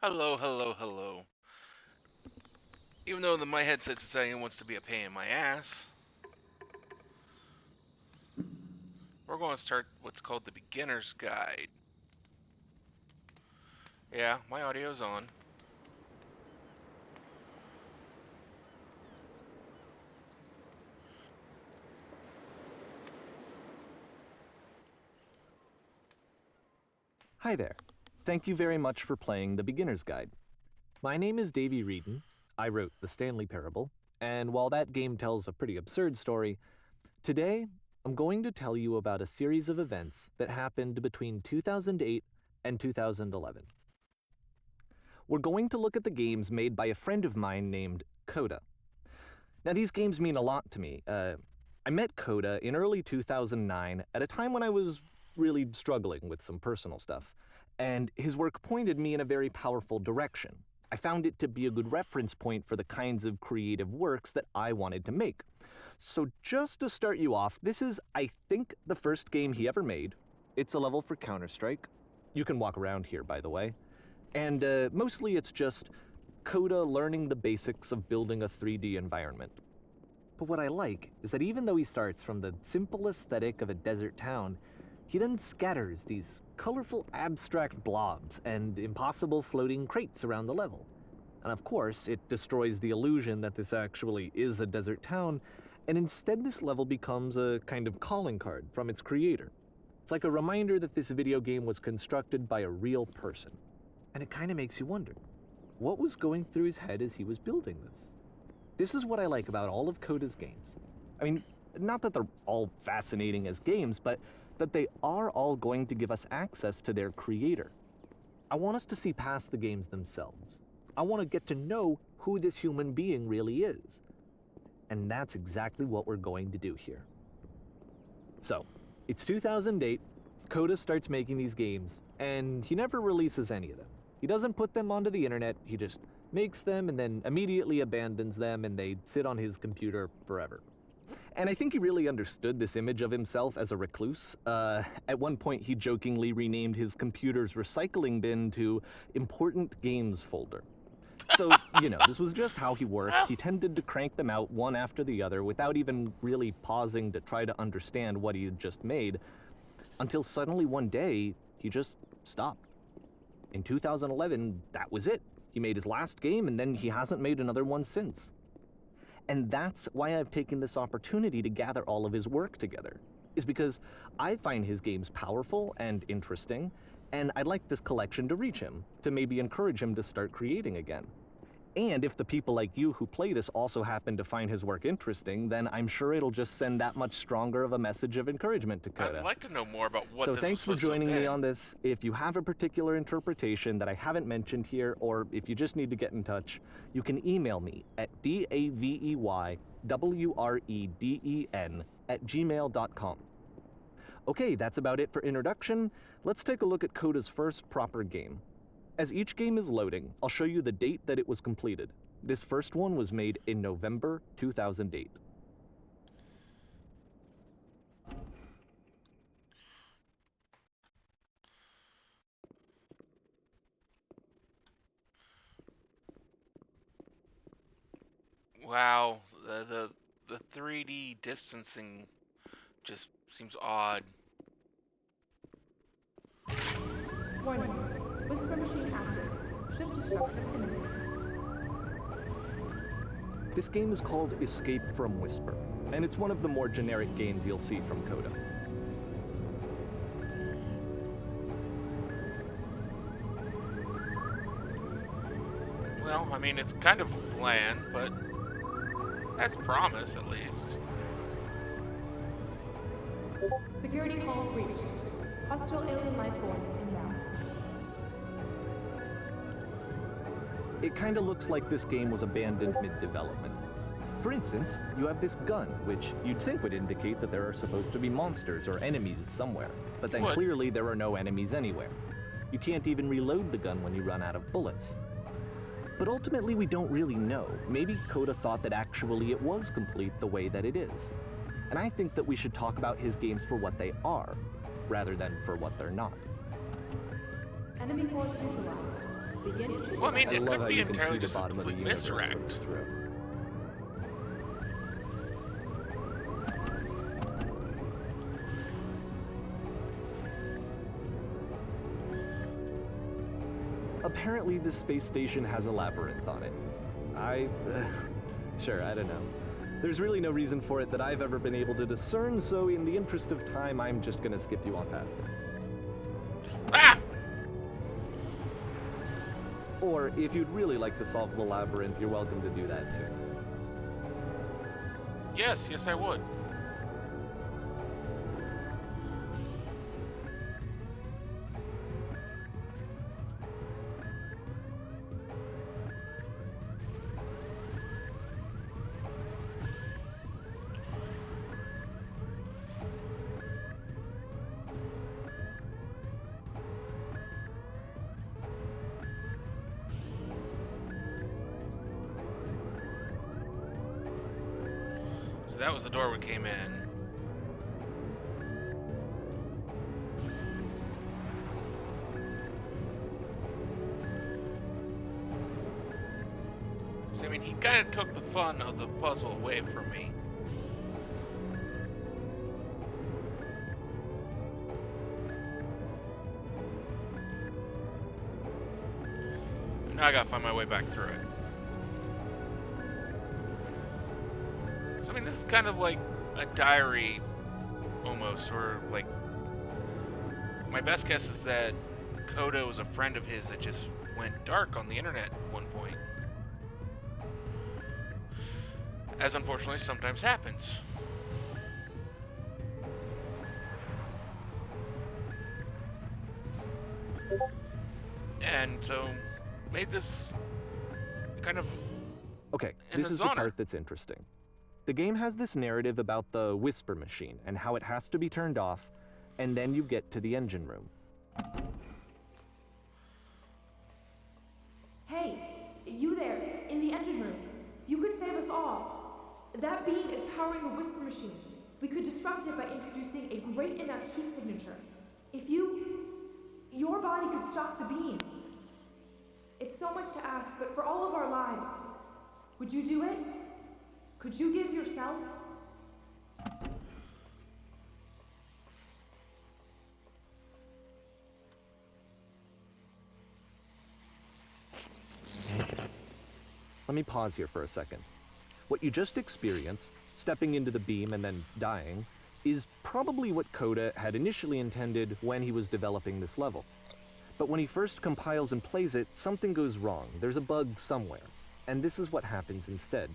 Hello, hello, hello. Even though my headset's deciding it wants to be a pain in my ass, we're going to start what's called the beginner's guide. Yeah, my audio's on. Hi there. Thank you very much for playing The Beginner's Guide. My name is Davey Reedon. I wrote The Stanley Parable, and while that game tells a pretty absurd story, today I'm going to tell you about a series of events that happened between 2008 and 2011. We're going to look at the games made by a friend of mine named Coda. Now, these games mean a lot to me. I met Coda in early 2009 at a time when I was really struggling with some personal stuff, and his work pointed me in a very powerful direction. I found it to be a good reference point for the kinds of creative works that I wanted to make. So just to start you off, this is, I think, the first game he ever made. It's a level for Counter-Strike. You can walk around here, by the way. And mostly it's just Coda learning the basics of building a 3D environment. But what I like is that even though he starts from the simple aesthetic of a desert town, he then scatters these colorful abstract blobs and impossible floating crates around the level. And of course, it destroys the illusion that this actually is a desert town, and instead this level becomes a kind of calling card from its creator. It's like a reminder that this video game was constructed by a real person. And it kind of makes you wonder, what was going through his head as he was building this? This is what I like about all of Coda's games. I mean, not that they're all fascinating as games, but that they are all going to give us access to their creator. I want us to see past the games themselves. I want to get to know who this human being really is. And that's exactly what we're going to do here. So, it's 2008, Coda starts making these games, and he never releases any of them. He doesn't put them onto the internet, he just makes them and then immediately abandons them, and they sit on his computer forever. And I think he really understood this image of himself as a recluse. At one point, he jokingly renamed his computer's recycling bin to Important Games Folder. So, this was just how he worked. He tended to crank them out one after the other without even really pausing to try to understand what he had just made, until suddenly one day, he just stopped. In 2011, that was it. He made his last game, and then he hasn't made another one since. And that's why I've taken this opportunity to gather all of his work together, is because I find his games powerful and interesting, and I'd like this collection to reach him, to maybe encourage him to start creating again. And if the people like you who play this also happen to find his work interesting, then I'm sure it'll just send that much stronger of a message of encouragement to Coda. I'd like to know more about what So this thanks for was supposed to joining me be. on this. If you have a particular interpretation that I haven't mentioned here, or if you just need to get in touch, you can email me at daveywreden@gmail.com. Okay, that's about it for introduction. Let's take a look at Coda's first proper game. As each game is loading, I'll show you the date that it was completed. This first one was made in November 2008. Wow, the 3D distancing just seems odd. Warning. Whisper machine active. Shift destruction imminent. This game is called Escape from Whisper, and it's one of the more generic games you'll see from Coda. Well, I mean, it's kind of a plan, but that's promise at least. Security call breached. Hostile alien life form inbound. It kinda looks like this game was abandoned mid-development. For instance, you have this gun, which you'd think would indicate that there are supposed to be monsters or enemies somewhere, but then Would. clearly there are no enemies anywhere. You can't even reload the gun when you run out of bullets. But ultimately we don't really know. Maybe Coda thought that actually it was complete the way that it is. And I think that we should talk about his games for what they are, rather than for what they're not. Enemy force neutralized. Begin Well, I shooting. mean, I it love could how be you can entirely see the just a bottom of the complete universe from misdirect. this room. Apparently, this space station has a labyrinth on it. Sure, I don't know. There's really no reason for it that I've ever been able to discern, so in the interest of time, I'm just gonna skip you on past it. Ah! Or, if you'd really like to solve the labyrinth, you're welcome to do that too. Yes, I would. So that was the door we came in. So, I mean, he kind of took the fun of the puzzle away from me. Now I gotta find my way back through it. So, I mean, this is kind of like a diary, almost, or like... My best guess is that Coda was a friend of his that just went dark on the internet at one point. As unfortunately sometimes happens. And so made this kind of Okay, in this his is the honor. part that's interesting. The game has this narrative about the whisper machine and how it has to be turned off, and then you get to the engine room. Hey, you there, in the engine room. You could save us all. That beam is powering the whisper machine. We could disrupt it by introducing a great enough heat signature. If your body could stop the beam. It's so much to ask, but for all of our lives, would you do it? Could you give yourself? Let me pause here for a second. What you just experienced, stepping into the beam and then dying, is probably what Coda had initially intended when he was developing this level. But when he first compiles and plays it, something goes wrong. There's a bug somewhere. And this is what happens instead.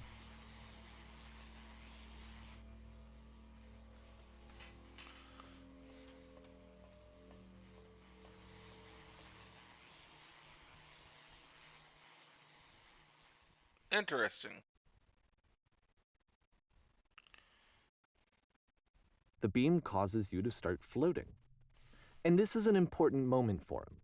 Interesting. The beam causes you to start floating. And this is an important moment for him.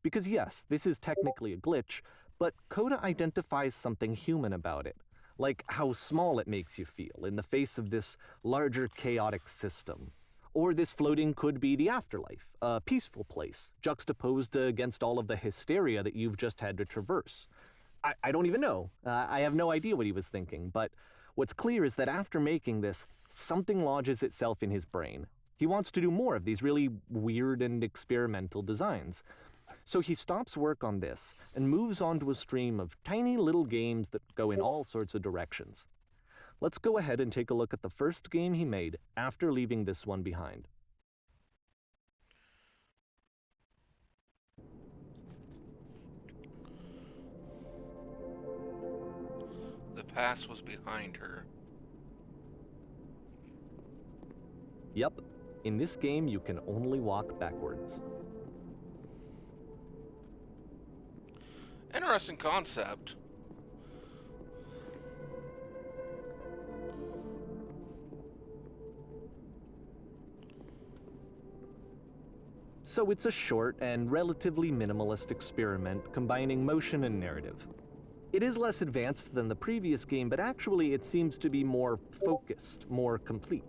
Because yes, this is technically a glitch, but Coda identifies something human about it, like how small it makes you feel in the face of this larger chaotic system. Or this floating could be the afterlife, a peaceful place, juxtaposed against all of the hysteria that you've just had to traverse. I don't even know. I have no idea what he was thinking, but what's clear is that after making this, something lodges itself in his brain. He wants to do more of these really weird and experimental designs. So he stops work on this and moves on to a stream of tiny little games that go in all sorts of directions. Let's go ahead and take a look at the first game he made after leaving this one behind. The past was behind her. Yep, in this game you can only walk backwards. Interesting concept. So it's a short and relatively minimalist experiment combining motion and narrative. It is less advanced than the previous game, but actually it seems to be more focused, more complete.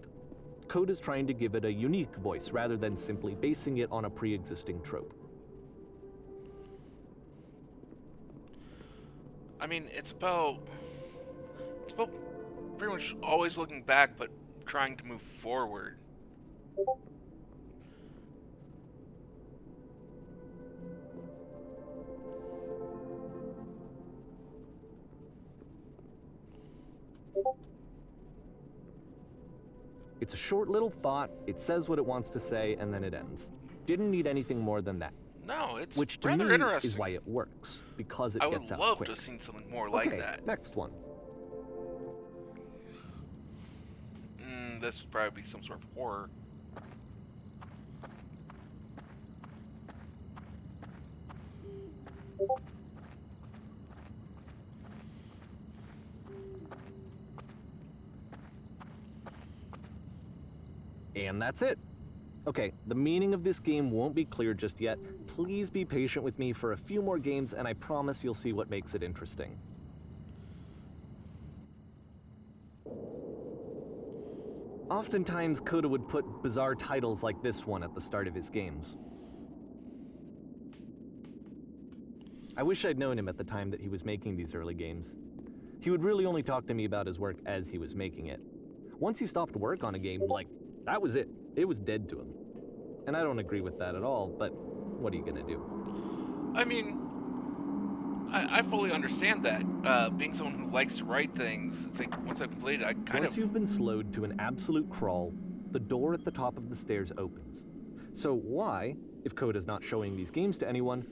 Coda's trying to give it a unique voice rather than simply basing it on a pre-existing trope. I mean, it's about pretty much always looking back, but trying to move forward. It's a short little thought, it says what it wants to say, and then it ends. Didn't need anything more than that. No, it's Which to rather me interesting. is why it works, because it I would gets out love quick. to have seen something more like Okay, that. next one. This would probably be some sort of horror. And that's it. Okay, the meaning of this game won't be clear just yet. Please be patient with me for a few more games, and I promise you'll see what makes it interesting. Oftentimes, Coda would put bizarre titles like this one at the start of his games. I wish I'd known him at the time that he was making these early games. He would really only talk to me about his work as he was making it. Once he stopped work on a game, that was it. It was dead to him. And I don't agree with that at all, but what are you gonna do? I mean, I fully understand that. Being someone who likes to write things, it's like once I've completed it, Once you've been slowed to an absolute crawl, the door at the top of the stairs opens. So why, if Coda's not showing these games to anyone,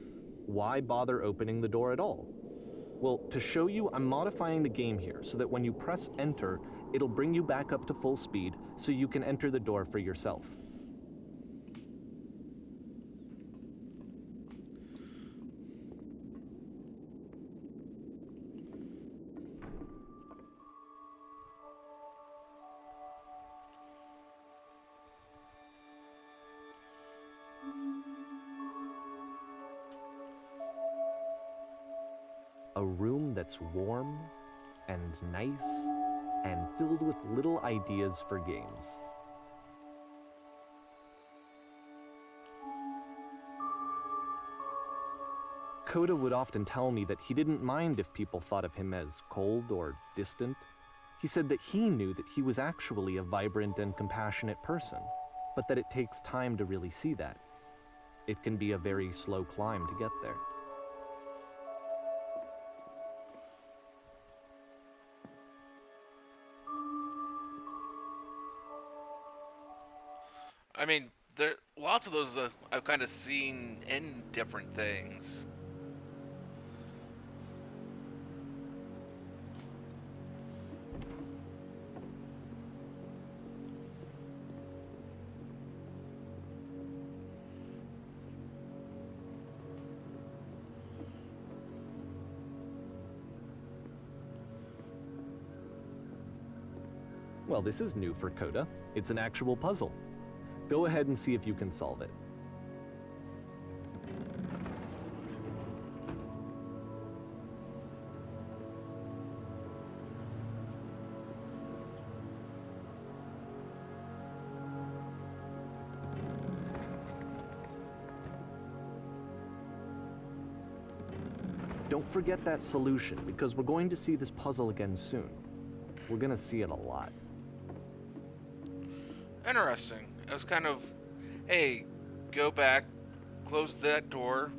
why bother opening the door at all? Well, to show you, I'm modifying the game here so that when you press enter, it'll bring you back up to full speed so you can enter the door for yourself. A room that's warm and nice and filled with little ideas for games. Coda would often tell me that he didn't mind if people thought of him as cold or distant. He said that he knew that he was actually a vibrant and compassionate person, but that it takes time to really see that. It can be a very slow climb to get there. I mean, there lots of those I've kind of seen in different things. Well, this is new for Coda. It's an actual puzzle. Go ahead and see if you can solve it. Don't forget that solution, because we're going to see this puzzle again soon. We're gonna see it a lot. Interesting. It was kind of, hey, go back, close that door,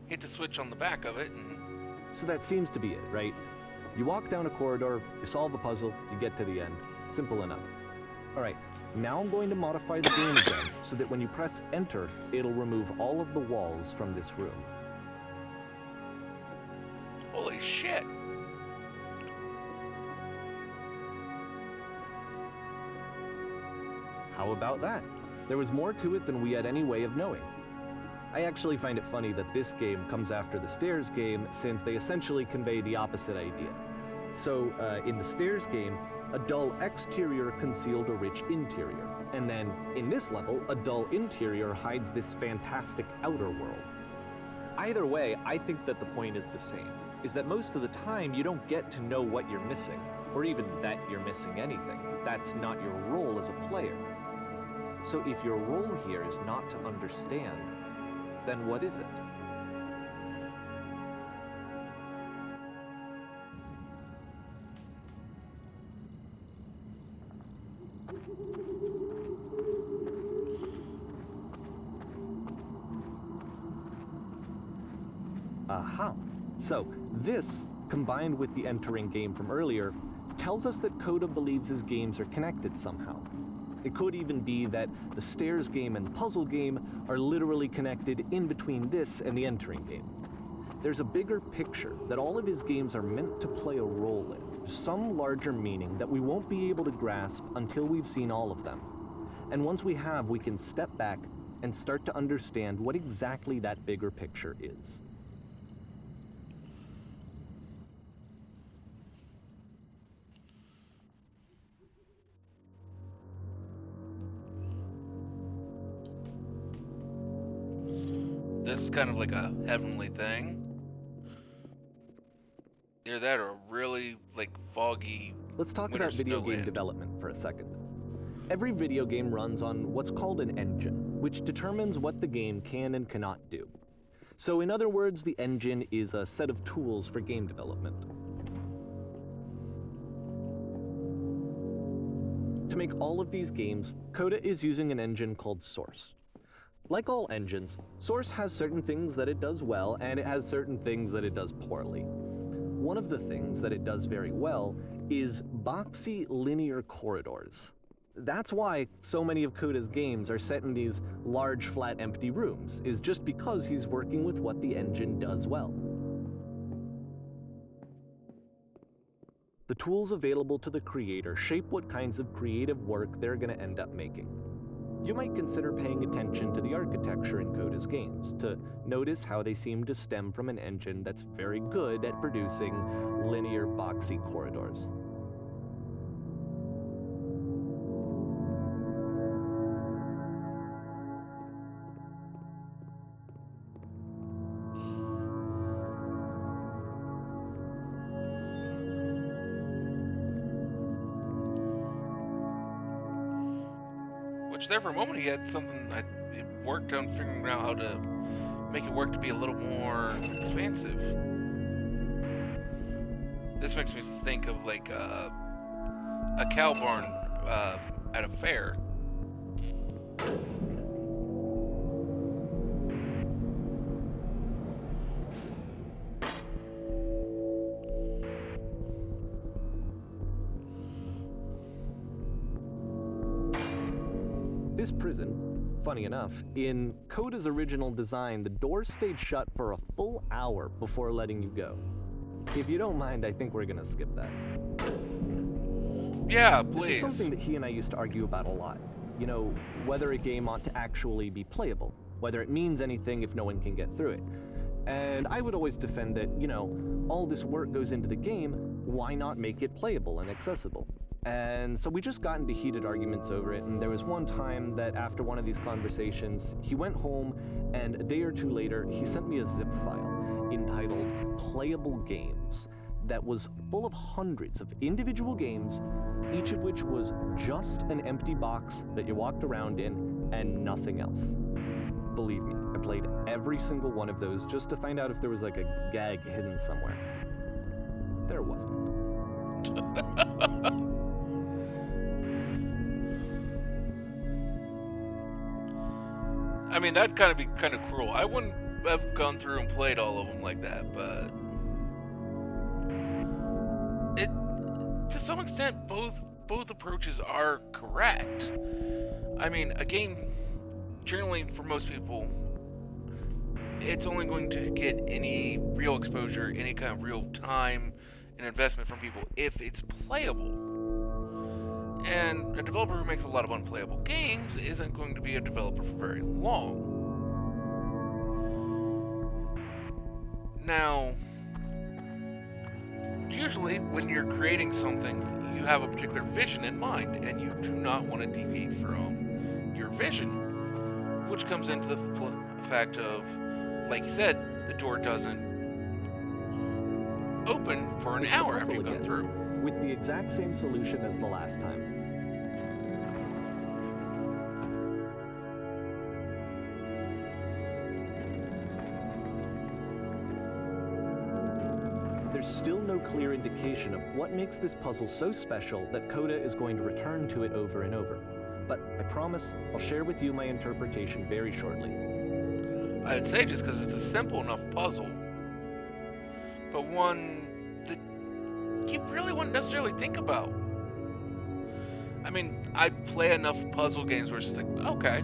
hit the switch on the back of it, and So that seems to be it, right? You walk down a corridor, you solve the puzzle, you get to the end. Simple enough. All right, now I'm going to modify the game again so that when you press enter, it'll remove all of the walls from this room. holy shit. How about that? There was more to it than we had any way of knowing. I actually find it funny that this game comes after the Stairs game, since they essentially convey the opposite idea. So, in the Stairs game, a dull exterior concealed a rich interior. And then, in this level, a dull interior hides this fantastic outer world. Either way, I think that the point is the same, is that most of the time you don't get to know what you're missing, or even that you're missing anything. That's not your role as a player. So if your role here is not to understand, then what is it? Aha. So, this, combined with the entering game from earlier, tells us that Coda believes his games are connected somehow. It could even be that the stairs game and the puzzle game are literally connected in between this and the entering game. There's a bigger picture that all of his games are meant to play a role in, some larger meaning that we won't be able to grasp until we've seen all of them. And once we have, we can step back and start to understand what exactly that bigger picture is. This is kind of like a heavenly thing. Either that or a really like foggy. Let's talk winter about video game snowland. development for a second. Every video game runs on what's called an engine, which determines what the game can and cannot do. So in other words, the engine is a set of tools for game development. To make all of these games, Coda is using an engine called Source. Like all engines, Source has certain things that it does well, and it has certain things that it does poorly. One of the things that it does very well is boxy linear corridors. That's why so many of Coda's games are set in these large, flat, empty rooms, is just because he's working with what the engine does well. The tools available to the creator shape what kinds of creative work they're going to end up making. You might consider paying attention to the architecture in Coda's games, to notice how they seem to stem from an engine that's very good at producing linear, boxy corridors. Which there for a moment he had something that it worked on figuring out how to make it work to be a little more expansive. This makes me think of like a cow barn at a fair. This prison, funny enough, in Coda's original design, the doors stayed shut for a full hour before letting you go. If you don't mind, I think we're gonna skip that. Yeah, This please. is something that he and I used to argue about a lot. You know, whether a game ought to actually be playable, whether it means anything if no one can get through it. And I would always defend that, you know, all this work goes into the game, why not make it playable and accessible? And so we just got into heated arguments over it, and there was one time that after one of these conversations, he went home, and a day or two later, he sent me a zip file entitled Playable Games that was full of hundreds of individual games, each of which was just an empty box that you walked around in and nothing else. Believe me, I played every single one of those just to find out if there was like a gag hidden somewhere. There wasn't. I mean, that'd kind of be kind of cruel. I wouldn't have gone through and played all of them like that, but it, to some extent, both approaches are correct. I mean, a game, generally for most people, it's only going to get any real exposure, any kind of real time and investment from people if it's playable. And a developer who makes a lot of unplayable games isn't going to be a developer for very long. Now, usually when you're creating something, you have a particular vision in mind, and you do not want to deviate from your vision, which comes into the fact of, like you said, the door doesn't open for an It's the hour after puzzle you've gone again, through. with the exact same solution as the last time. there's still no clear indication of what makes this puzzle so special that Coda is going to return to it over and over. But I promise I'll share with you my interpretation very shortly. I'd say just because it's a simple enough puzzle, but one that you really wouldn't necessarily think about. I mean, I play enough puzzle games where it's just like, okay,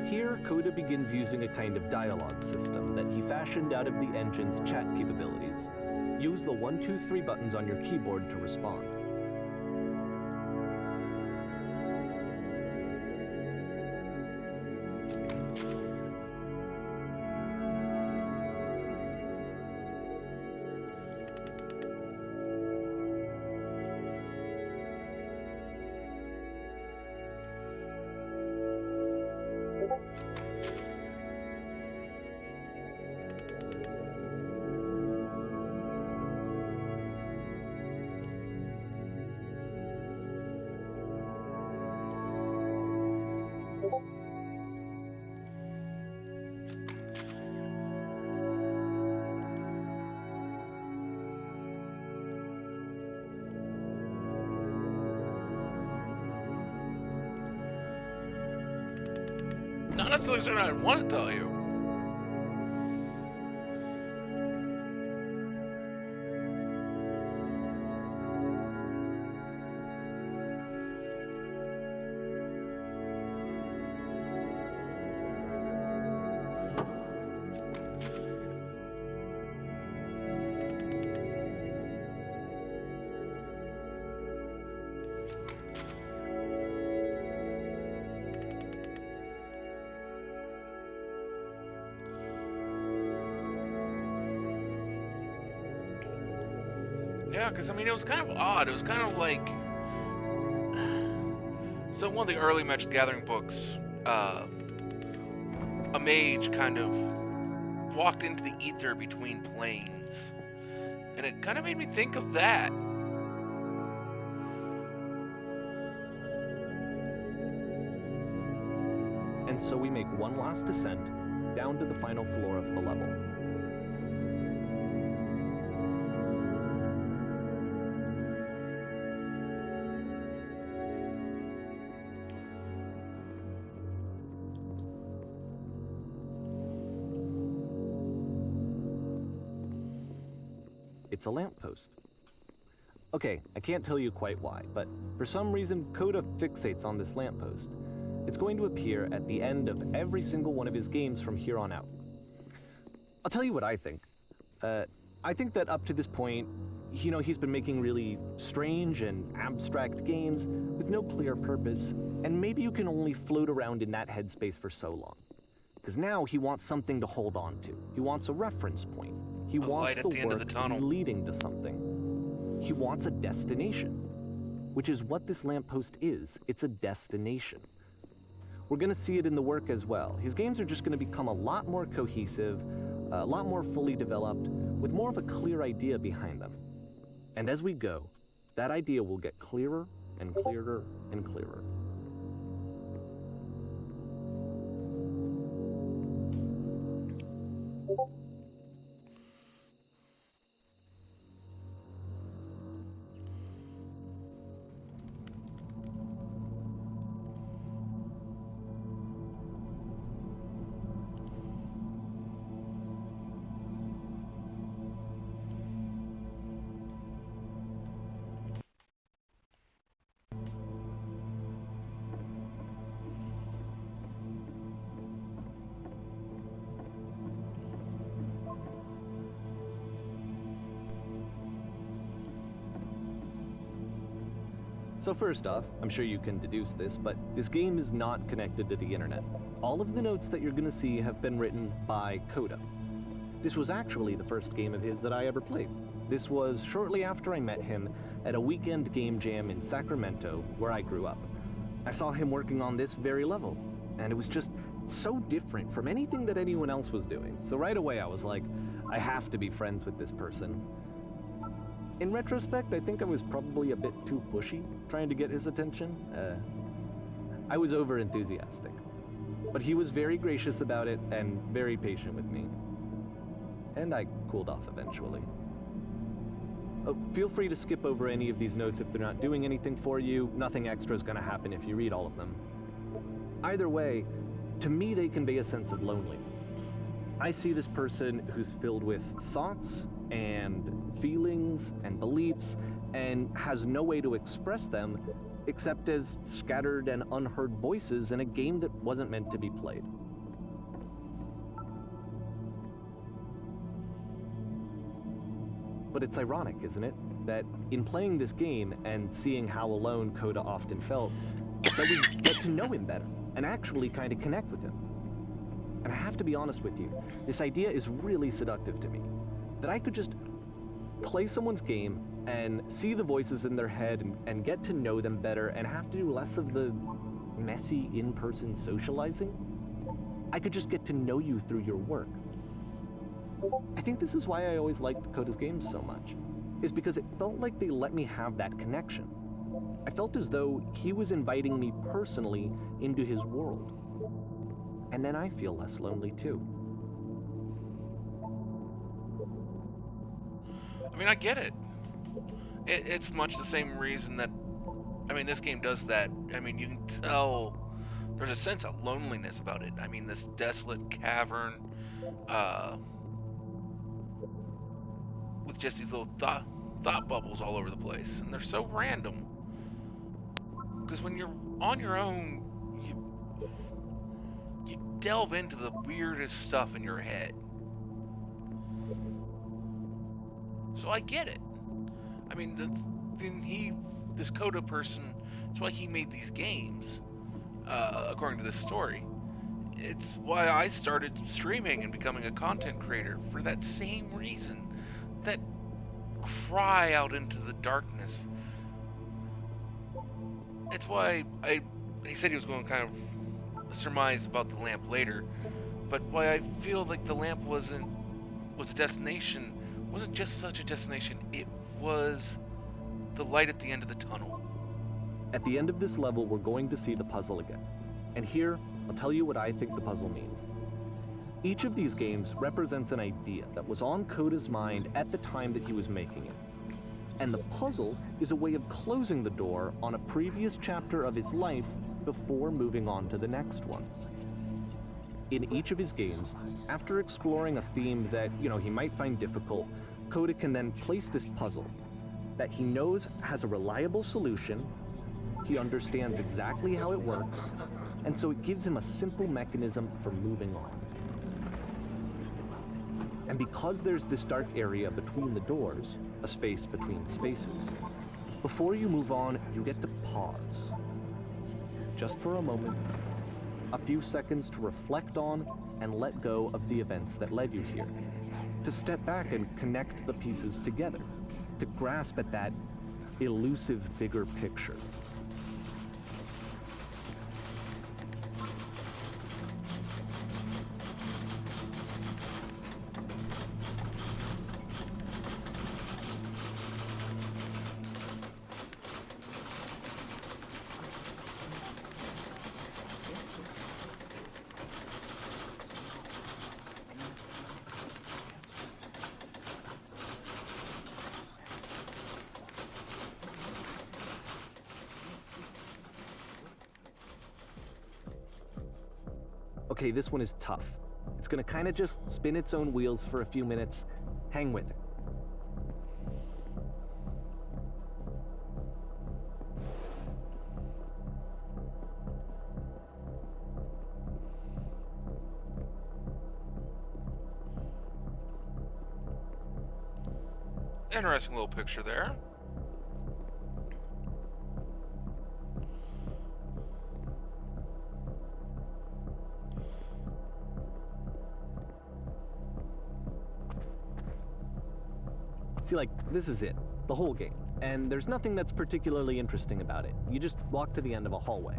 Here, Coda begins using a kind of dialogue system that he fashioned out of the engine's chat capabilities. Use the 1, 2, 3 buttons on your keyboard to respond. not necessarily something I want to tell you. Yeah, because I mean, it was kind of odd. It was kind of like, so in one of the early Magic the Gathering books, a mage kind of walked into the ether between planes, and it kind of made me think of that. And so we make one last descent down to the final floor of the level. It's a lamppost. Okay, I can't tell you quite why, but for some reason, Coda fixates on this lamppost. It's going to appear at the end of every single one of his games from here on out. I'll tell you what I think. I think that up to this point, he's been making really strange and abstract games with no clear purpose, and maybe you can only float around in that headspace for so long. Because now he wants something to hold on to. He wants a reference point. He wants the work to be leading to something. He wants a destination, which is what this lamppost is. It's a destination. We're going to see it in the work as well. His games are just going to become a lot more cohesive, a lot more fully developed, with more of a clear idea behind them. And as we go, that idea will get clearer and clearer and clearer. So first off, I'm sure you can deduce this, but this game is not connected to the internet. All of the notes that you're going to see have been written by Coda. This was actually the first game of his that I ever played. This was shortly after I met him at a weekend game jam in Sacramento, where I grew up. I saw him working on this very level, and it was just so different from anything that anyone else was doing. So right away I was like, I have to be friends with this person. In retrospect, I think I was probably a bit too pushy, trying to get his attention. I was over-enthusiastic. But he was very gracious about it and very patient with me. And I cooled off eventually. Oh, feel free to skip over any of these notes if they're not doing anything for you. Nothing extra is going to happen if you read all of them. Either way, to me they convey a sense of loneliness. I see this person who's filled with thoughts and feelings and beliefs and has no way to express them except as scattered and unheard voices in a game that wasn't meant to be played. But it's ironic, isn't it, that in playing this game and seeing how alone Coda often felt, that we get to know him better and actually kind of connect with him. And I have to be honest with you, this idea is really seductive to me. That I could just play someone's game and see the voices in their head and get to know them better and have to do less of the messy in-person socializing. I could just get to know you through your work. I think this is why I always liked Coda's games so much, is because it felt like they let me have that connection. I felt as though he was inviting me personally into his world. And then I feel less lonely too. I mean, I get it. It's much the same reason that, I mean, this game does that. I mean, you can tell there's a sense of loneliness about it. I mean, this desolate cavern, with just these little thought bubbles all over the place, and they're so random. Because when you're on your own, you delve into the weirdest stuff in your head. So I get it. I mean, this Coda person, that's why he made these games, according to this story. It's why I started streaming and becoming a content creator, for that same reason. That cry out into the darkness. It's why he said he was going to kind of surmise about the lamp later, but why I feel like the lamp was a destination, wasn't just such a destination, it was the light at the end of the tunnel. At the end of this level, we're going to see the puzzle again. And here, I'll tell you what I think the puzzle means. Each of these games represents an idea that was on Coda's mind at the time that he was making it. And the puzzle is a way of closing the door on a previous chapter of his life before moving on to the next one. In each of his games, after exploring a theme that, he might find difficult, Coda can then place this puzzle that he knows has a reliable solution, he understands exactly how it works, and so it gives him a simple mechanism for moving on. And because there's this dark area between the doors, a space between spaces, before you move on, you get to pause. Just for a moment, a few seconds to reflect on and let go of the events that led you here. To step back and connect the pieces together. To grasp at that elusive bigger picture. Okay, this one is tough. It's gonna kind of just spin its own wheels for a few minutes. Hang with it. Interesting little picture there. See, this is it, the whole game. And there's nothing that's particularly interesting about it. You just walk to the end of a hallway.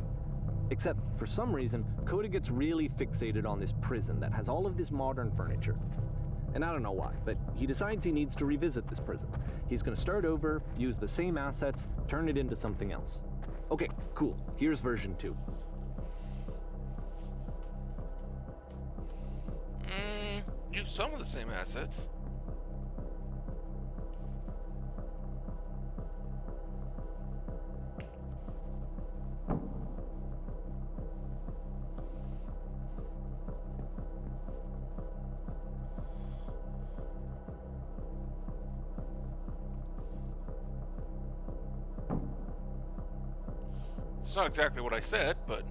Except, for some reason, Coda gets really fixated on this prison that has all of this modern furniture. And I don't know why, but he decides he needs to revisit this prison. He's gonna start over, use the same assets, turn it into something else. Okay, cool. Here's version 2. Use some of the same assets. It's not exactly what I said, but...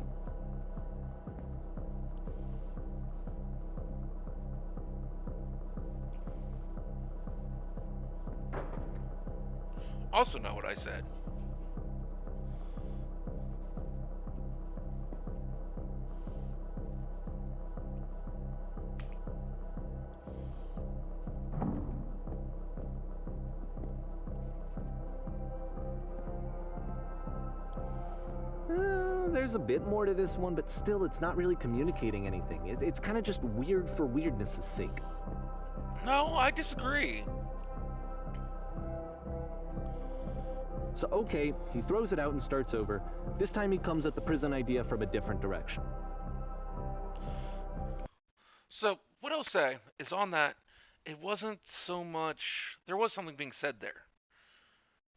Also not what I said. There's a bit more to this one, but still, it's not really communicating anything. It's kind of just weird for weirdness' sake. No, I disagree. So, okay, he throws it out and starts over. This time he comes at the prison idea from a different direction. So, what I'll say is on that, it wasn't so much... There was something being said there.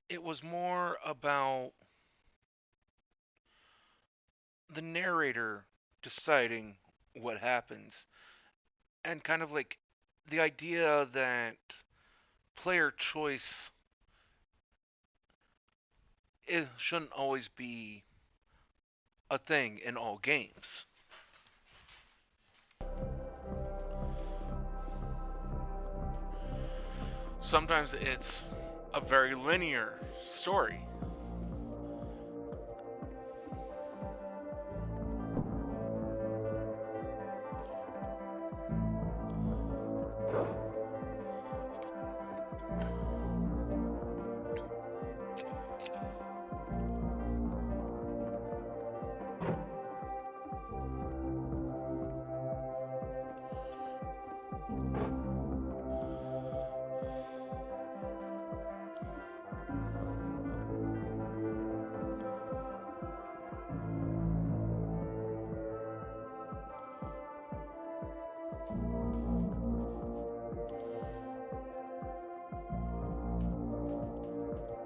It was more about the narrator deciding what happens. And kind of like the idea that player choice it shouldn't always be a thing in all games. Sometimes it's a very linear story.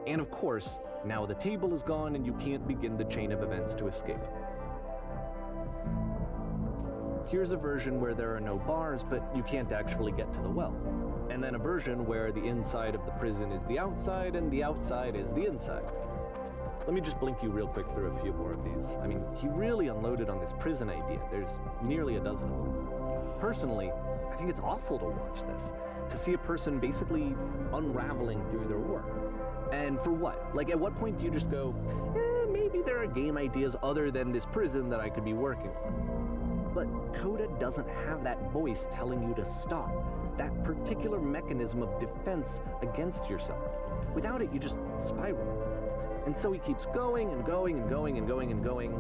And of course, now the table is gone and you can't begin the chain of events to escape. Here's a version where there are no bars, but you can't actually get to the well. And then a version where the inside of the prison is the outside and the outside is the inside. Let me just blink you real quick through a few more of these. I mean, he really unloaded on this prison idea. There's nearly a dozen of them. Personally, I think it's awful to watch this, to see a person basically unraveling through their work. And for what? Like, at what point do you just go, maybe there are game ideas other than this prison that I could be working on? But Coda doesn't have that voice telling you to stop, that particular mechanism of defense against yourself. Without it, you just spiral. And so he keeps going and going and going and going and going,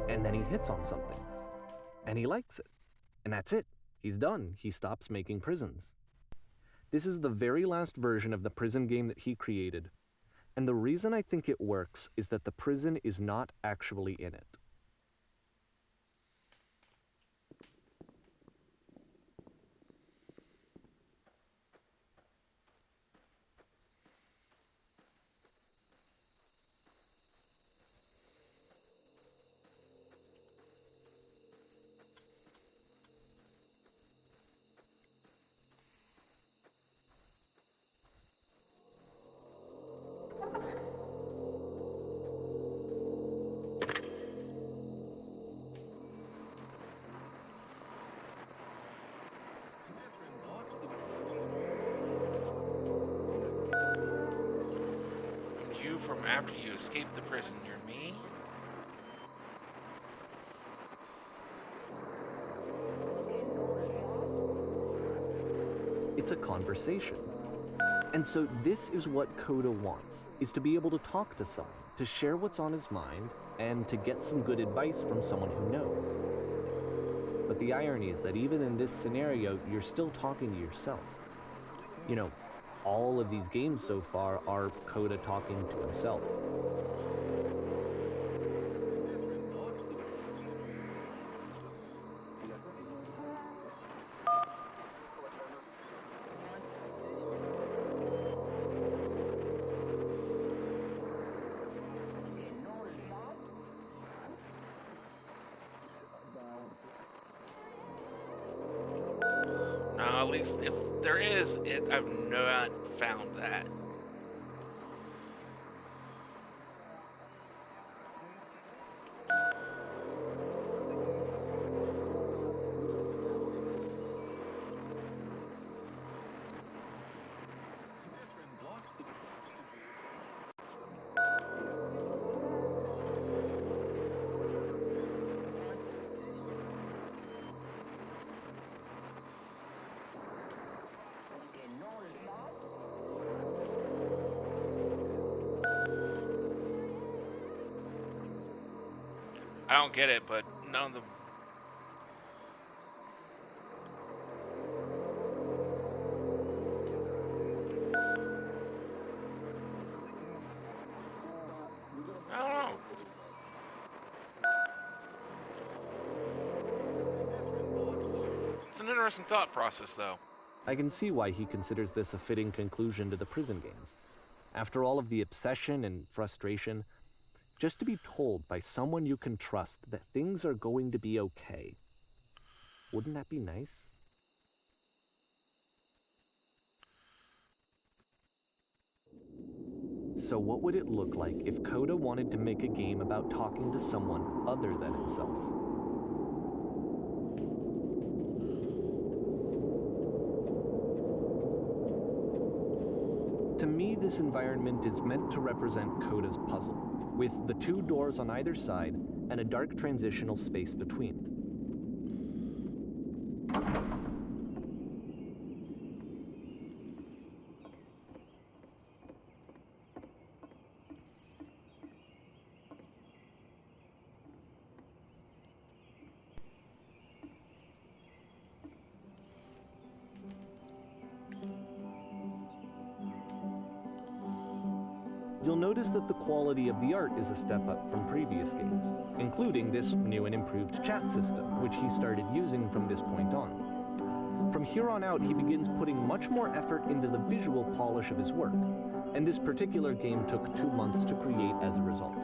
and then he hits on something. And he likes it. And that's it. He's done. He stops making prisons. This is the very last version of the prison game that he created. And the reason I think it works is that the prison is not actually in it. From after you escape the prison near me. It's a conversation. And so this is what Coda wants, is to be able to talk to someone, to share what's on his mind, and to get some good advice from someone who knows. but the irony is that even in this scenario, you're still talking to yourself. You know, all of these games so far are Coda talking to himself. No, at least if there is, I've not found that. I don't get it, but none of the... I don't know. It's an interesting thought process, though. I can see why he considers this a fitting conclusion to the prison games. After all of the obsession and frustration, just to be told by someone you can trust that things are going to be okay. Wouldn't that be nice? So what would it look like if Coda wanted to make a game about talking to someone other than himself? To me, this environment is meant to represent Coda's puzzle, with the two doors on either side and a dark transitional space between. You'll notice that the quality of the art is a step up from previous games, including this new and improved chat system, which he started using from this point on. From here on out, he begins putting much more effort into the visual polish of his work, and this particular game took 2 months to create as a result.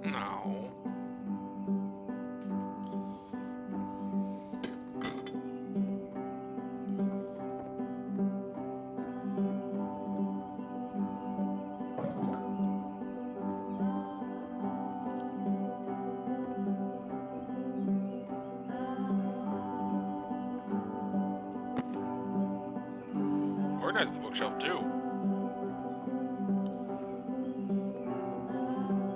No. Organize the bookshelf too.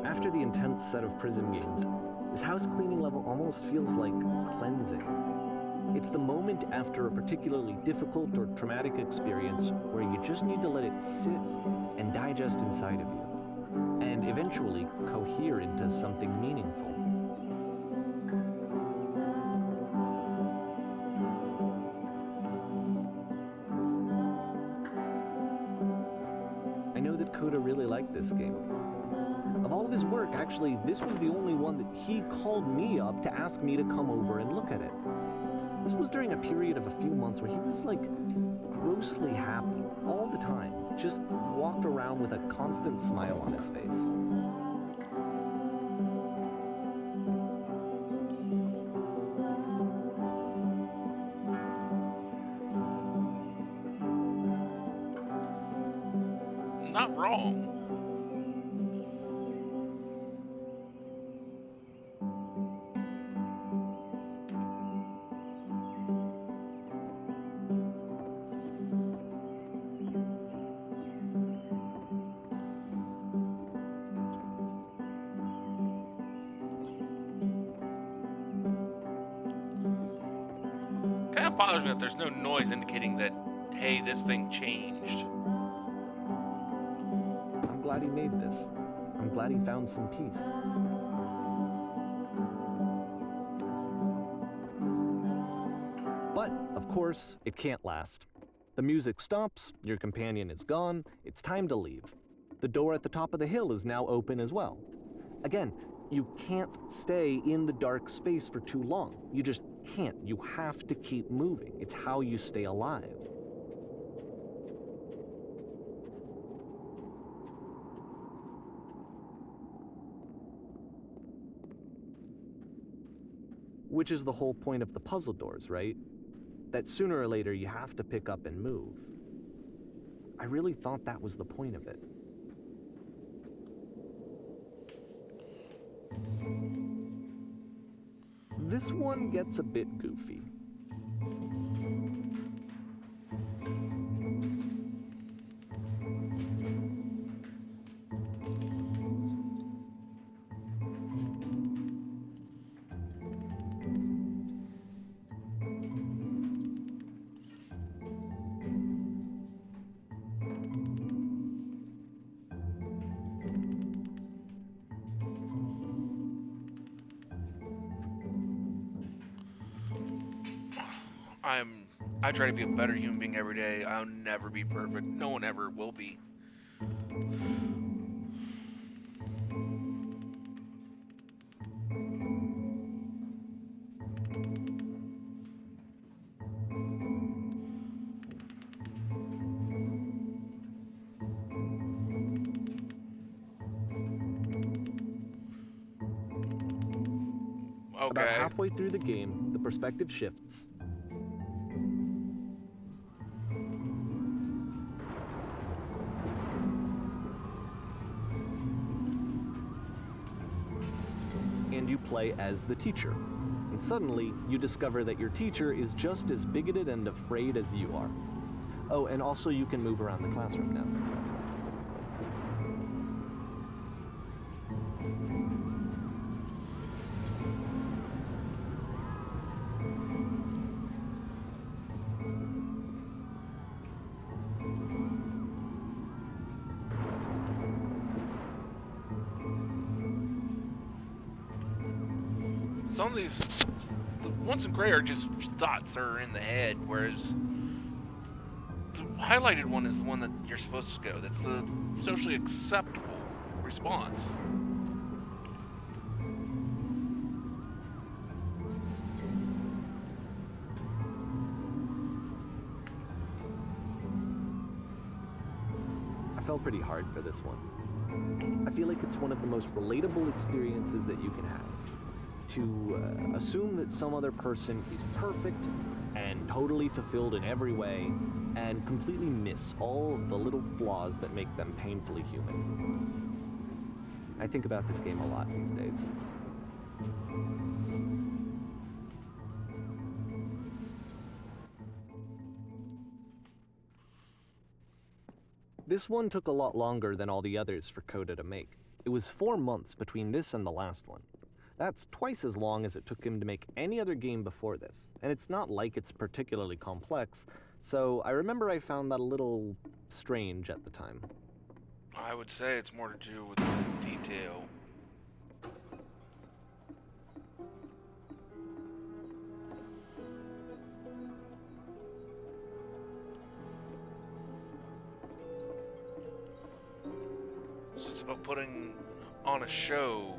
After the intense set of prison games, this house cleaning level almost feels like cleansing. It's the moment after a particularly difficult or traumatic experience where you just need to let it sit and digest inside of you, and eventually cohere into something meaningful. this game. Of all of his work, actually, this was the only one that he called me up to ask me to come over and look at it. This was during a period of a few months where he was like grossly happy all the time, just walked around with a constant smile on his face. Not wrong. Kind of bothers me that there's no noise indicating that, hey, this thing changed. I'm glad he made this. I'm glad he found some peace. But, of course, it can't last. The music stops, your companion is gone, it's time to leave. The door at the top of the hill is now open as well. Again, you can't stay in the dark space for too long. You just can't. You have to keep moving. It's how you stay alive. Which is the whole point of the puzzle doors, right? That sooner or later you have to pick up and move. I really thought that was the point of it. This one gets a bit goofy. I try to be a better human being every day. I'll never be perfect. No one ever will be. Okay. About halfway through the game, the perspective shifts. And you play as the teacher. And suddenly, you discover that your teacher is just as bigoted and afraid as you are. Oh, and also you can move around the classroom now. Some of these, the ones in gray are just thoughts that are in the head, whereas the highlighted one is the one that you're supposed to go. That's the socially acceptable response. I felt pretty hard for this one. I feel like it's one of the most relatable experiences that you can have. To assume that some other person is perfect and totally fulfilled in every way, and completely miss all of the little flaws that make them painfully human. I think about this game a lot these days. This one took a lot longer than all the others for Coda to make. It was 4 months between this and the last one. That's twice as long as it took him to make any other game before this, and it's not like it's particularly complex, so I remember I found that a little strange at the time. I would say it's more to do with detail. So about putting on a show.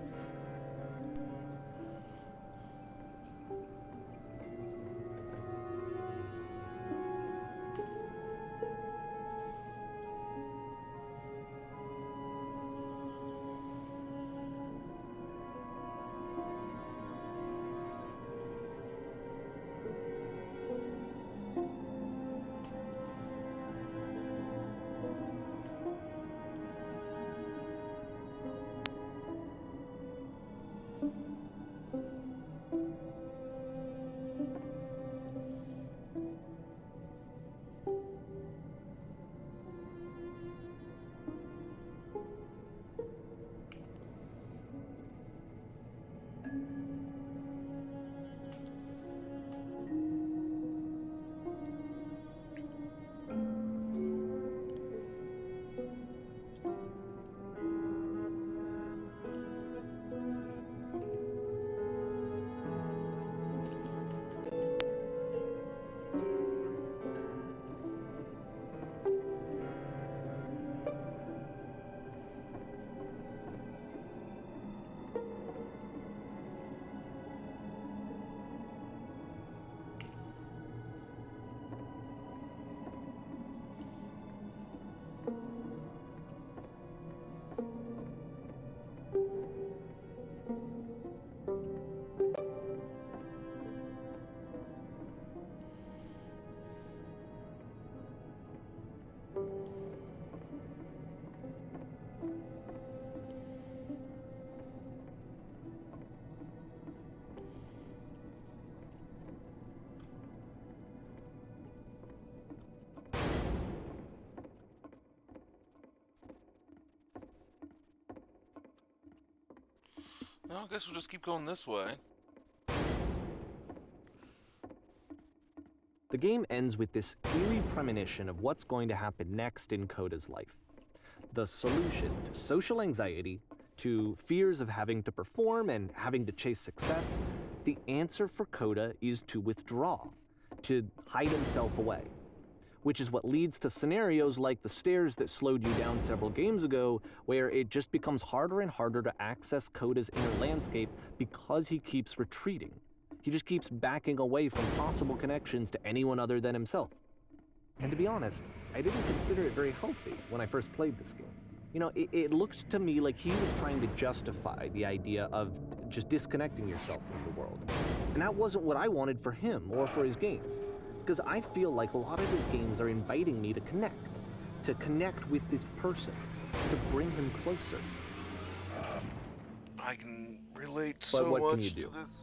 No, I guess we'll just keep going this way. The game ends with this eerie premonition of what's going to happen next in Coda's life. The solution to social anxiety, to fears of having to perform and having to chase success, the answer for Coda is to withdraw, to hide himself away. Which is what leads to scenarios like the stairs that slowed you down several games ago, where it just becomes harder and harder to access Coda's inner landscape because he keeps retreating. He just keeps backing away from possible connections to anyone other than himself. And to be honest, I didn't consider it very healthy when I first played this game. You know, it looked to me like he was trying to justify the idea of just disconnecting yourself from the world. And that wasn't what I wanted for him or for his games. Because I feel like a lot of his games are inviting me to connect with this person, to bring him closer. I can relate But so what much can you do? to this.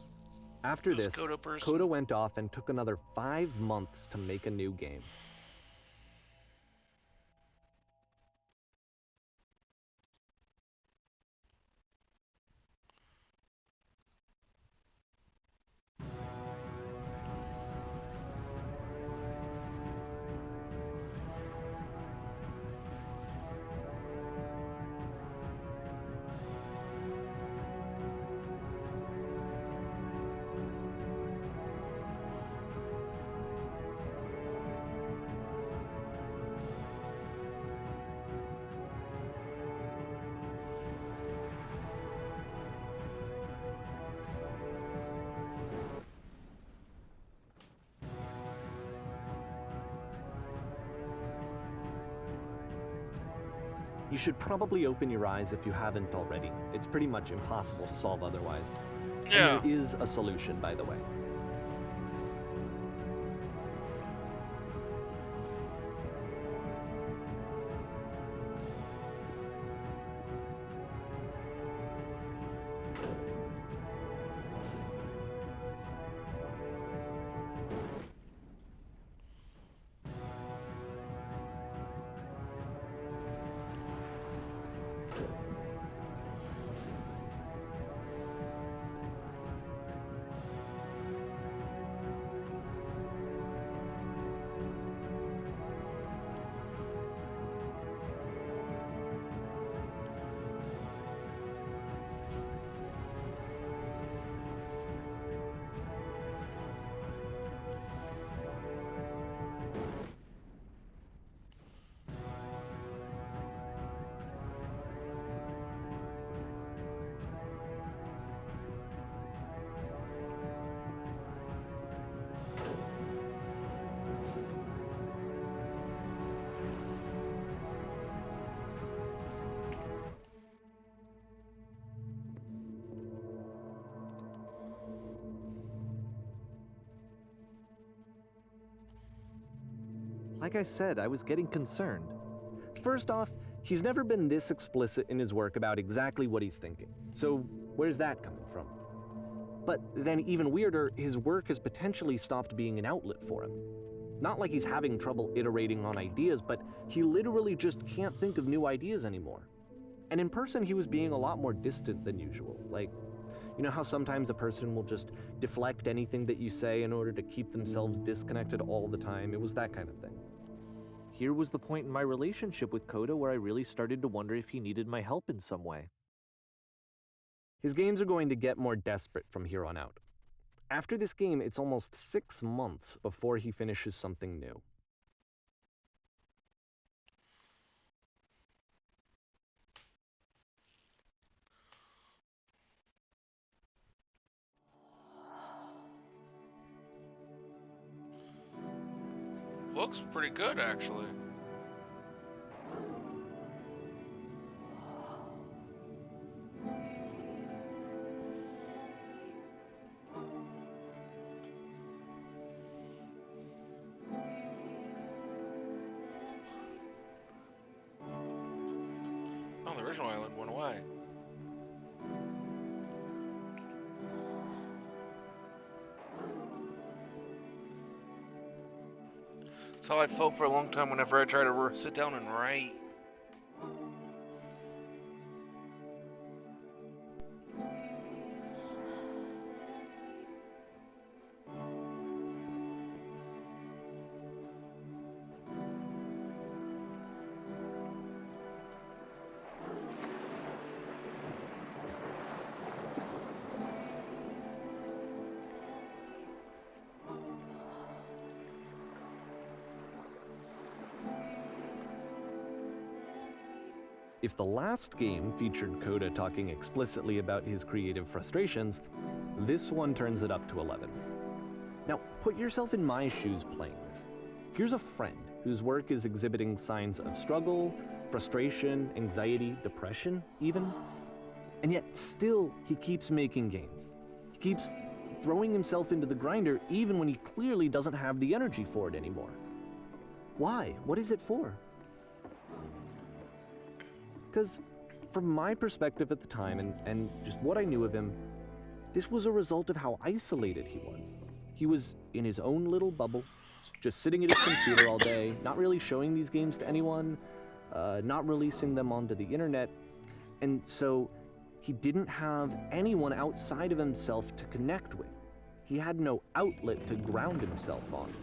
After This this, Coda person. Coda went off and took another 5 months to make a new game. You should probably open your eyes if you haven't already. It's pretty much impossible to solve otherwise. Yeah. And there is a solution, by the way. Like I said, I was getting concerned. First off, he's never been this explicit in his work about exactly what he's thinking. So where's that coming from? But then even weirder, his work has potentially stopped being an outlet for him. Not like he's having trouble iterating on ideas, but he literally just can't think of new ideas anymore. And in person, he was being a lot more distant than usual. Like, you know how sometimes a person will just deflect anything that you say in order to keep themselves disconnected all the time? It was that kind of thing. Here was the point in my relationship with Coda where I really started to wonder if he needed my help in some way. His games are going to get more desperate from here on out. After this game, it's almost 6 months before he finishes something new. Looks pretty good, actually. Oh, the original island went away. That's how I felt for a long time whenever I tried to sit down and write. If the last game featured Coda talking explicitly about his creative frustrations, this one turns it up to 11. Now, put yourself in my shoes playing this. Here's a friend whose work is exhibiting signs of struggle, frustration, anxiety, depression, even. And yet still, he keeps making games. He keeps throwing himself into the grinder even when he clearly doesn't have the energy for it anymore. Why? What is it for? Because from my perspective at the time and just what I knew of him, this was a result of how isolated he was. He was in his own little bubble, just sitting at his computer all day, not really showing these games to anyone, not releasing them onto the internet, and so he didn't have anyone outside of himself to connect with. He had no outlet to ground himself on.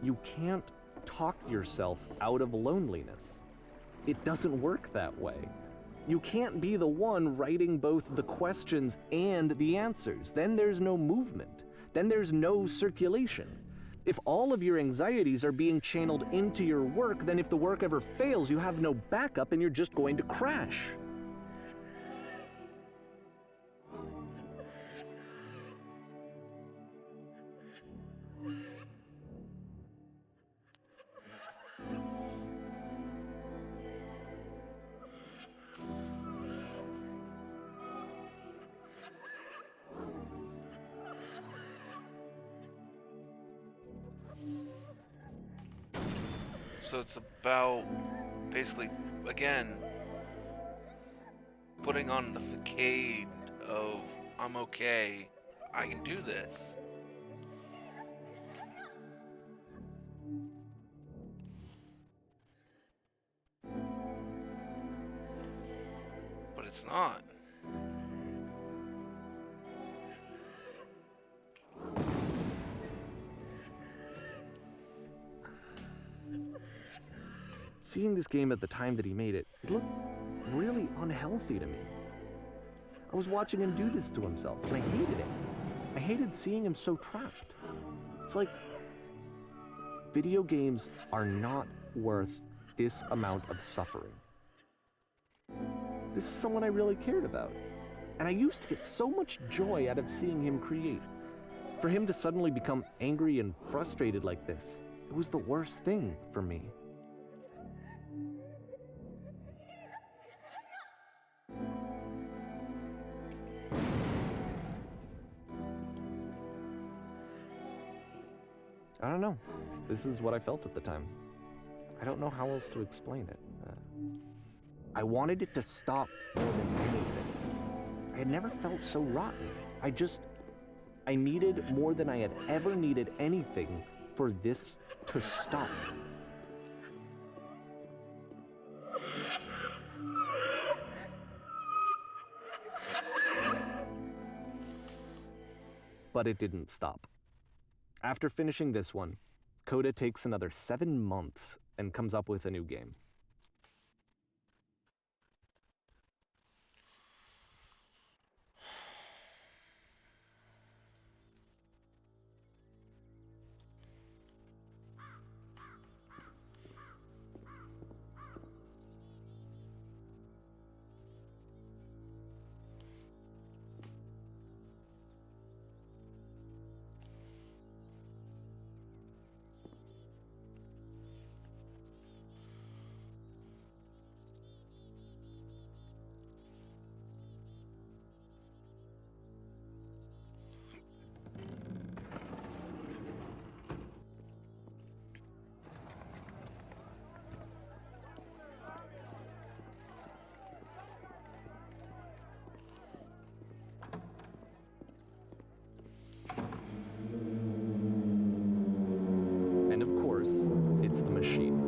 You can't talk yourself out of loneliness. It doesn't work that way. You can't be the one writing both the questions and the answers. Then there's no movement. Then there's no circulation. If all of your anxieties are being channeled into your work, then if the work ever fails, you have no backup and you're just going to crash. So it's about, basically, again, putting on the facade of, I'm okay, I can do this. But it's not. Seeing this game at the time that he made it, it looked really unhealthy to me. I was watching him do this to himself, and I hated it. I hated seeing him so trapped. It's like, video games are not worth this amount of suffering. This is someone I really cared about. And I used to get so much joy out of seeing him create. For him to suddenly become angry and frustrated like this, it was the worst thing for me. I don't know. This is what I felt at the time. I don't know how else to explain it. I wanted it to stop more than anything. I had never felt so rotten. I needed more than I had ever needed anything for this to stop. But it didn't stop. After finishing this one, Coda takes another 7 months and comes up with a new game. And of course, it's the machine.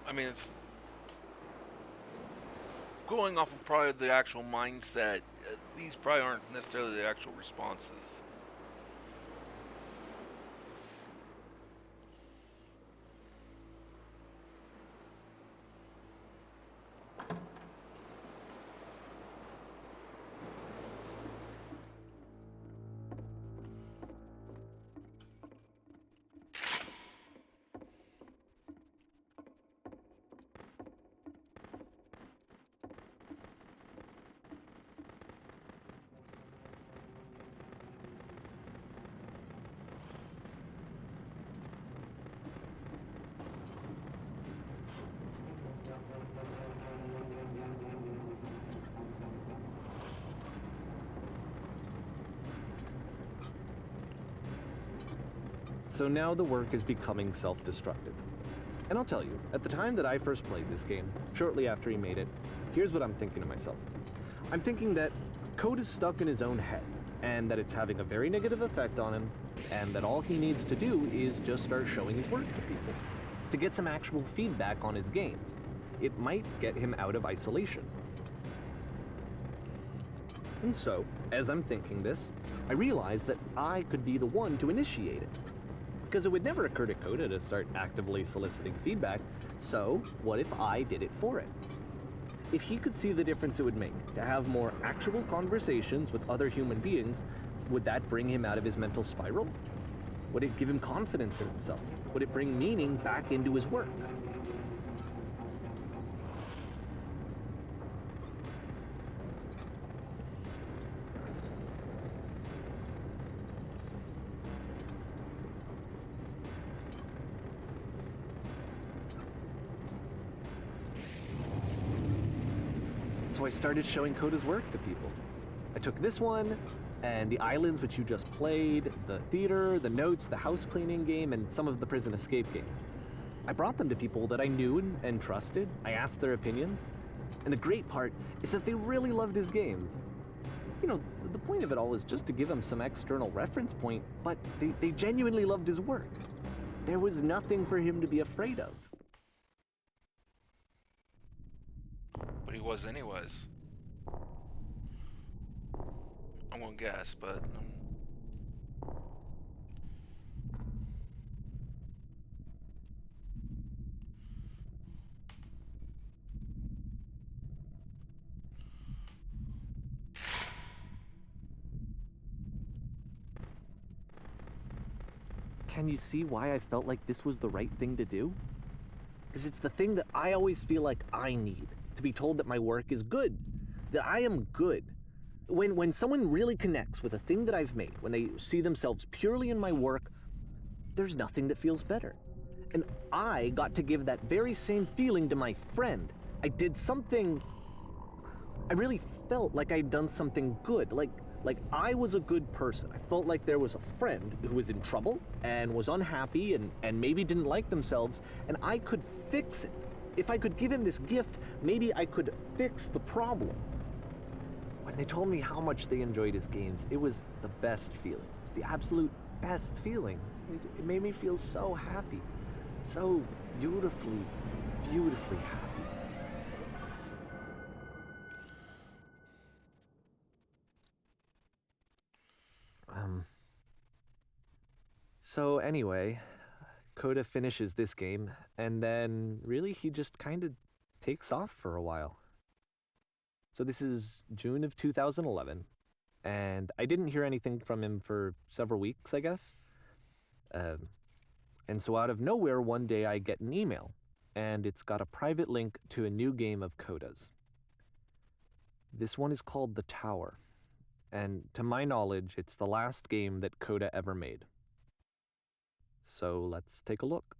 I mean, it's going off of probably the actual mindset. These probably aren't necessarily the actual responses. So now the work is becoming self-destructive. And I'll tell you, at the time that I first played this game, shortly after he made it, here's what I'm thinking to myself. I'm thinking that Code is stuck in his own head, and that it's having a very negative effect on him, and that all he needs to do is just start showing his work to people, to get some actual feedback on his games. It might get him out of isolation. And so, as I'm thinking this, I realize that I could be the one to initiate it. Because it would never occur to Coda to start actively soliciting feedback, so what if I did it for it? If he could see the difference it would make to have more actual conversations with other human beings, would that bring him out of his mental spiral? Would it give him confidence in himself? Would it bring meaning back into his work? So I started showing Coda's work to people. I took this one, and the islands which you just played, the theater, the notes, the house cleaning game, and some of the prison escape games. I brought them to people that I knew and trusted. I asked their opinions. And the great part is that they really loved his games. You know, the point of it all was just to give him some external reference point, but they genuinely loved his work. There was nothing for him to be afraid of. But he was anyways. I won't guess, but... Can you see why I felt like this was the right thing to do? Because it's the thing that I always feel like I need, to be told that my work is good, that I am good. When someone really connects with a thing that I've made, when they see themselves purely in my work, there's nothing that feels better. And I got to give that very same feeling to my friend. I did something... I really felt like I'd done something good, like I was a good person. I felt like there was a friend who was in trouble and was unhappy and maybe didn't like themselves, and I could fix it. If I could give him this gift, maybe I could fix the problem. When they told me how much they enjoyed his games, it was the best feeling. It was the absolute best feeling. It made me feel so happy. So beautifully, beautifully happy. So anyway, Coda finishes this game, and then really he just kind of takes off for a while. So this is June of 2011, and I didn't hear anything from him for several weeks, I guess. And so out of nowhere, one day I get an email, and it's got a private link to a new game of Coda's. This one is called The Tower, and to my knowledge, it's the last game that Coda ever made. So let's take a look.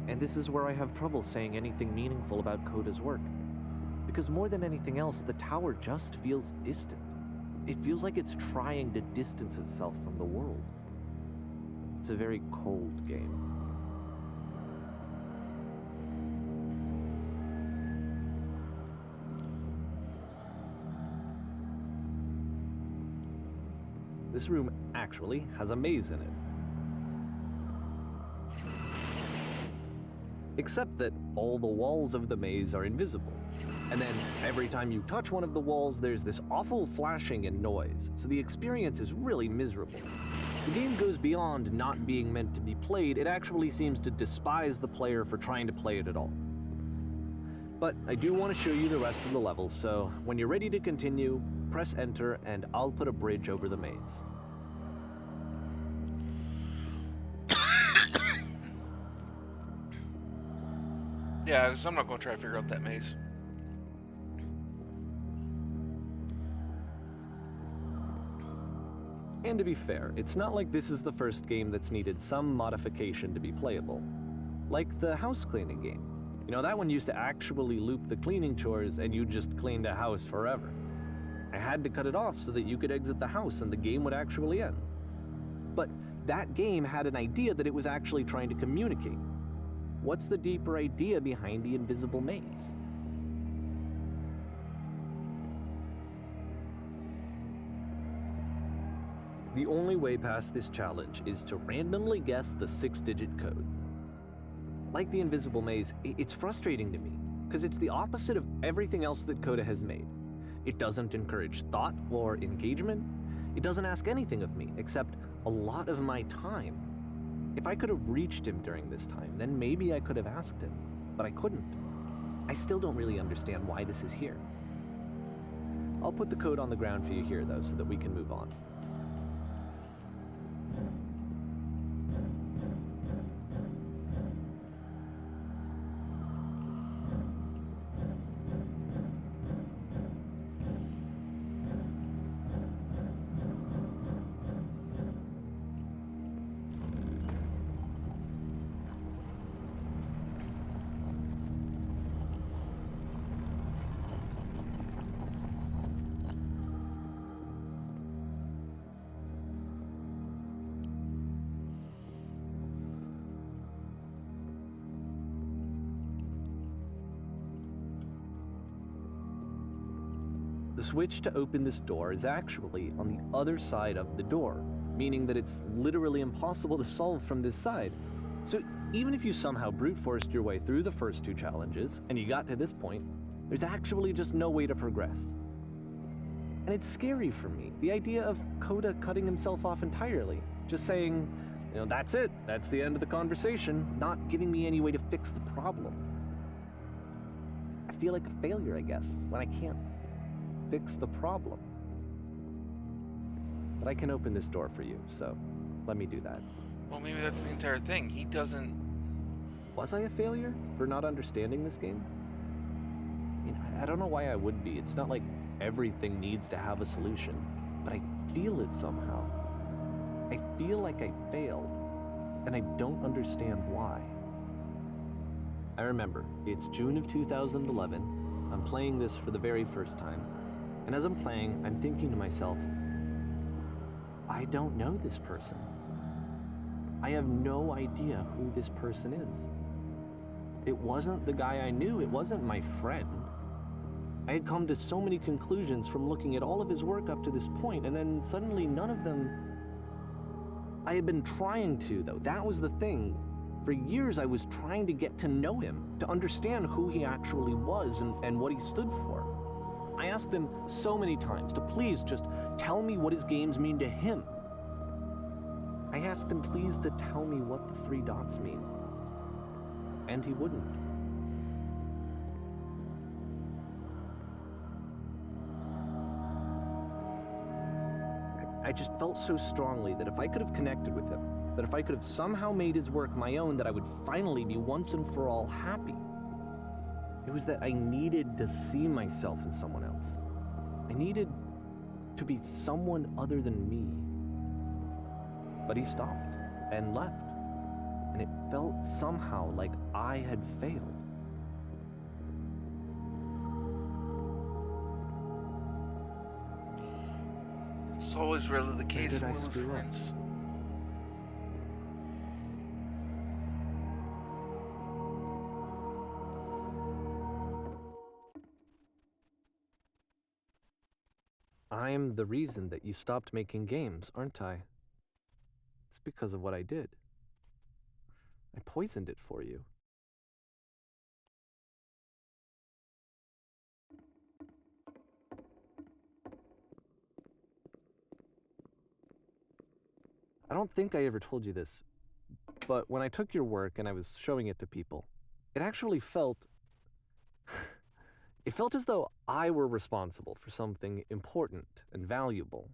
And this is where I have trouble saying anything meaningful about Coda's work. Because more than anything else, the tower just feels distant. It feels like it's trying to distance itself from the world. It's a very cold game. This room actually has a maze in it. Except that all the walls of the maze are invisible. And then every time you touch one of the walls, there's this awful flashing and noise, so the experience is really miserable. The game goes beyond not being meant to be played, it actually seems to despise the player for trying to play it at all. But I do want to show you the rest of the levels, so when you're ready to continue, press enter and I'll put a bridge over the maze. Yeah, so I'm not going to try to figure out that maze. And to be fair, it's not like this is the first game that's needed some modification to be playable. Like the house cleaning game. You know, that one used to actually loop the cleaning chores and you just cleaned a house forever. I had to cut it off so that you could exit the house and the game would actually end. But that game had an idea that it was actually trying to communicate. What's the deeper idea behind the invisible maze? The only way past this challenge is to randomly guess the 6-digit code. Like the invisible maze, it's frustrating to me, because it's the opposite of everything else that Coda has made. It doesn't encourage thought or engagement. It doesn't ask anything of me, except a lot of my time. If I could have reached him during this time, then maybe I could have asked him, but I couldn't. I still don't really understand why this is here. I'll put the code on the ground for you here, though, so that we can move on. The switch to open this door is actually on the other side of the door, meaning that it's literally impossible to solve from this side. So even if you somehow brute forced your way through the first 2 challenges, and you got to this point, there's actually just no way to progress. And it's scary for me, the idea of Coda cutting himself off entirely, just saying, that's it, that's the end of the conversation, not giving me any way to fix the problem. I feel like a failure, I guess, when I can't fix the problem. But I can open this door for you, so let me do that. Well, maybe that's the entire thing. He doesn't... Was I a failure for not understanding this game? I mean, I don't know why I would be. It's not like everything needs to have a solution, but I feel it somehow. I feel like I failed, and I don't understand why. I remember, it's June of 2011. I'm playing this for the very first time. And as I'm playing, I'm thinking to myself, I don't know this person. I have no idea who this person is. It wasn't the guy I knew, it wasn't my friend. I had come to so many conclusions from looking at all of his work up to this point, and then suddenly none of them... I had been trying to, though. That was the thing. For years I was trying to get to know him, to understand who he actually was and what he stood for. I asked him so many times to please just tell me what his games mean to him. I asked him please to tell me what the 3 dots mean. And he wouldn't. I just felt so strongly that if I could have connected with him, that if I could have somehow made his work my own, that I would finally be once and for all happy. It was that I needed to see myself in someone else. I needed to be someone other than me. But he stopped and left, and it felt somehow like I had failed. It's always really the case did I with screw up? friends. I'm the reason that you stopped making games, aren't I? It's because of what I did. I poisoned it for you. I don't think I ever told you this, but when I took your work and I was showing it to people, it actually felt... It felt as though I were responsible for something important and valuable.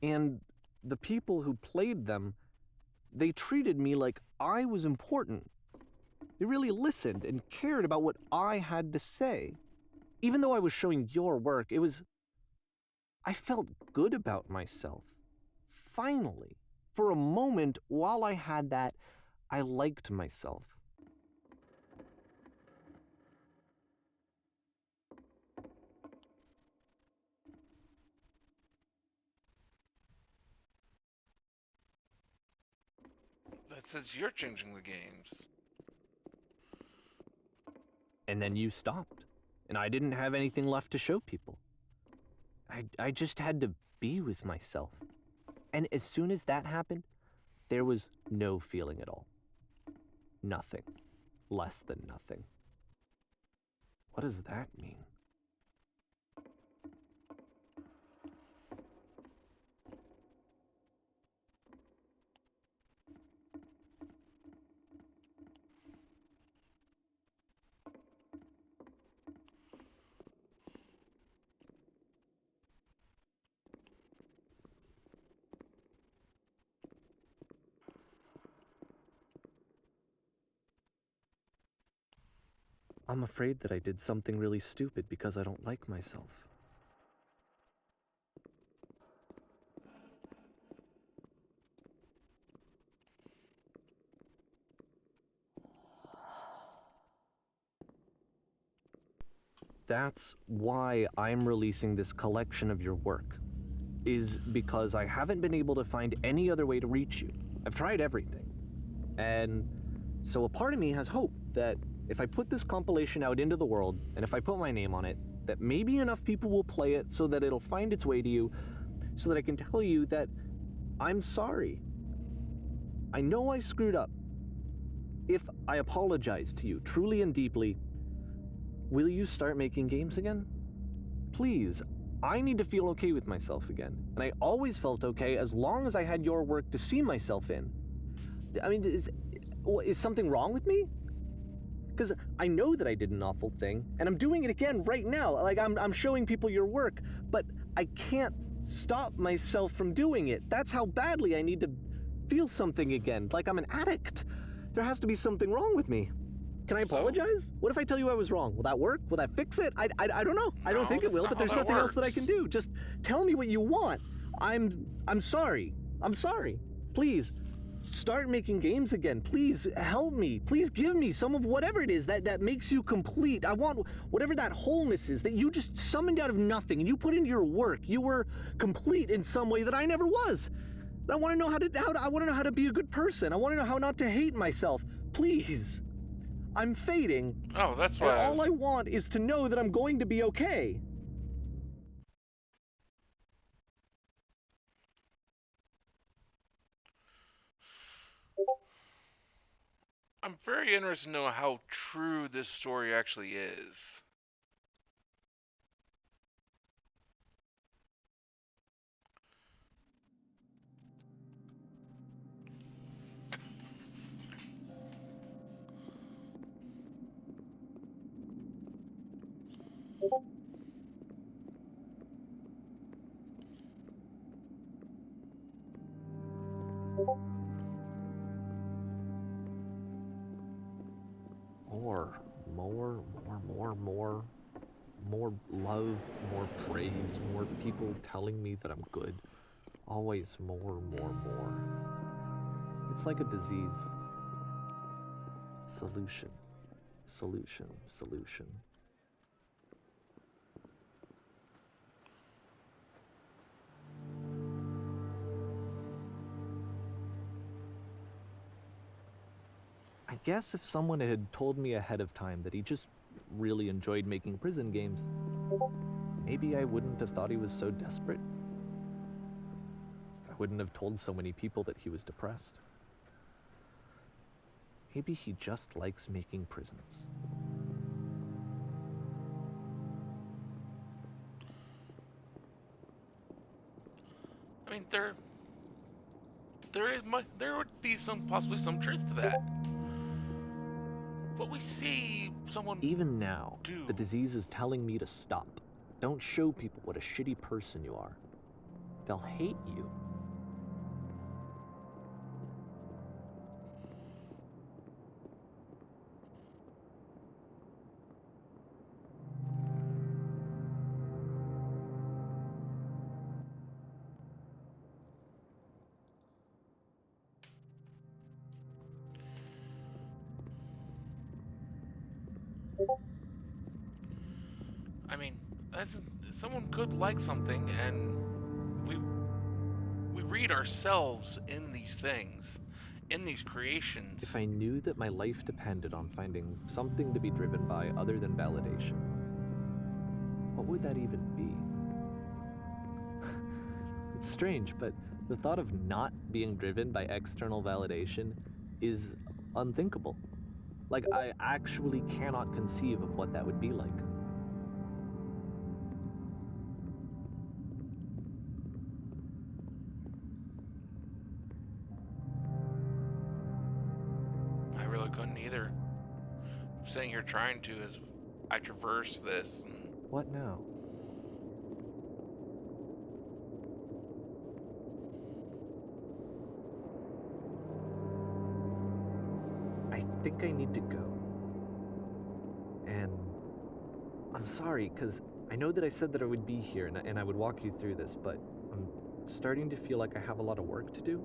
And the people who played them, they treated me like I was important. They really listened and cared about what I had to say. Even though I was showing your work, I felt good about myself. Finally, for a moment, while I had that, I liked myself. That says you're changing the games. And then you stopped, and I didn't have anything left to show people. I just had to be with myself. And as soon as that happened, there was no feeling at all. Nothing. Less than nothing. What does that mean? I'm afraid that I did something really stupid because I don't like myself. That's why I'm releasing this collection of your work, is because I haven't been able to find any other way to reach you. I've tried everything. And so a part of me has hope that if I put this compilation out into the world, and if I put my name on it, that maybe enough people will play it so that it'll find its way to you, so that I can tell you that I'm sorry. I know I screwed up. If I apologize to you truly and deeply, will you start making games again? Please, I need to feel okay with myself again. And I always felt okay as long as I had your work to see myself in. I mean, is something wrong with me? Because I know that I did an awful thing, and I'm doing it again right now. Like, I'm showing people your work, but I can't stop myself from doing it. That's how badly I need to feel something again, like I'm an addict. There has to be something wrong with me. Can I apologize? What if I tell you I was wrong? Will that work? Will that fix it? I don't know. I don't think it will, but there's nothing else that I can do. Just tell me what you want. I'm sorry. I'm sorry. Please, start making games again. Please help me. Please give me some of whatever it is that makes you complete. I want whatever that wholeness is that you just summoned out of nothing and you put into your work. You were complete in some way that I never was. I want to know how to be a good person. I want to know how not to hate myself. Please. I'm fading. Oh, that's why. And all I want is to know that I'm going to be okay. I'm very interested to know how true this story actually is. More love, more praise, more people telling me that I'm good. Always more. It's like a disease. Solution. I guess if someone had told me ahead of time that he just really enjoyed making prison games, maybe I wouldn't have thought he was so desperate. I wouldn't have told so many people that he was depressed. Maybe he just likes making prisons. I mean, there would be possibly some truth to that. But we see someone even now, do. The disease is telling me to stop. Don't show people what a shitty person you are. They'll hate you. I mean, someone could like something, and we read ourselves in these things, in these creations. If I knew that my life depended on finding something to be driven by other than validation, what would that even be? It's strange, but the thought of not being driven by external validation is unthinkable. Like, I actually cannot conceive of what that would be like. I really couldn't either. I'm sitting here trying to as I traverse this. And What now? I think I need to go. And I'm sorry, because I know that I said that I would be here and I would walk you through this, but I'm starting to feel like I have a lot of work to do.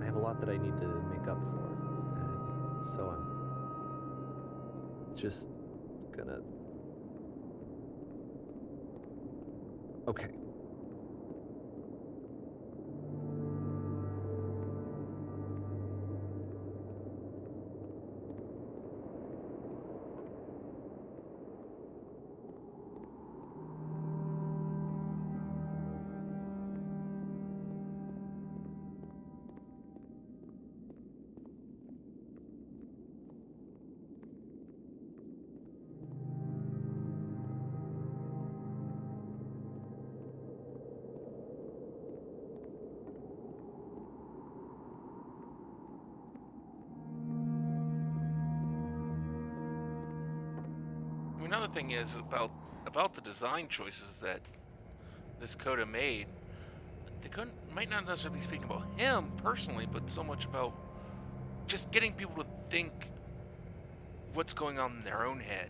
I have a lot that I need to make up for. And so I'm just gonna. Okay. another thing is about the design choices that this Coda made. They might not necessarily be speaking about him personally, but so much about just getting people to think what's going on in their own head.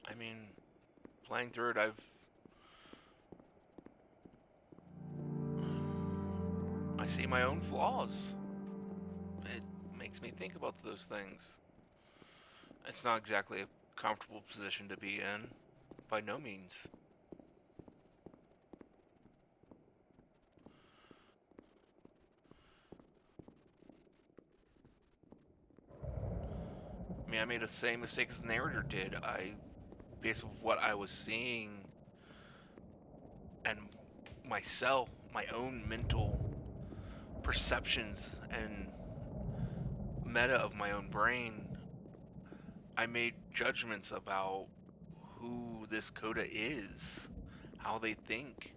I mean, playing through it, I see my own flaws. It makes me think about those things. It's not exactly a comfortable position to be in, by no means. I mean, I made the same mistake as the narrator did. Based on what I was seeing and myself, my own mental perceptions and meta of my own brain, I made judgments about who this Coda is, how they think.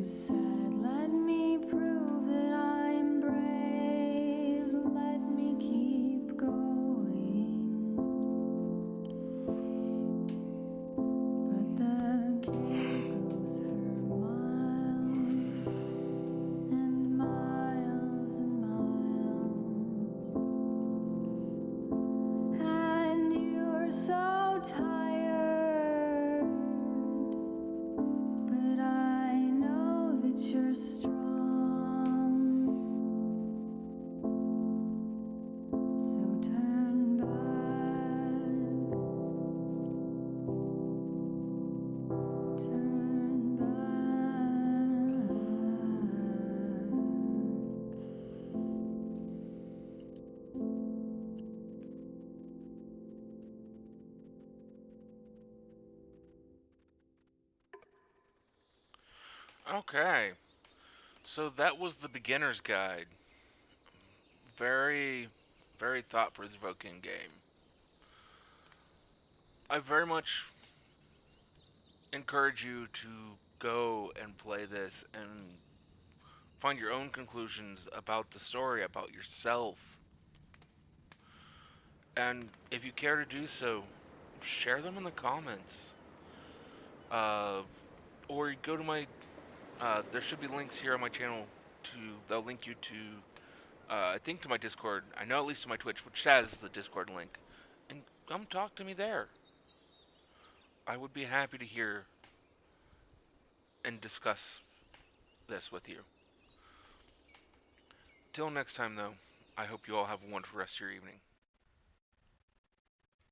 You said, let me prove that I'm brave, let me keep going. But the cave goes for miles and miles and miles. And you're so tired, but I know that you're strong. So turn back, turn back. Okay. So that was the beginner's guide. Very, very thought-provoking game. I very much encourage you to go and play this and find your own conclusions about the story, about yourself. And if you care to do so, share them in the comments. Uh, or go to my, there should be links here on my channel they'll link you to, I think to my Discord. I know at least to my Twitch, which has the Discord link. And come talk to me there. I would be happy to hear and discuss this with you. Till next time, though, I hope you all have a wonderful rest of your evening.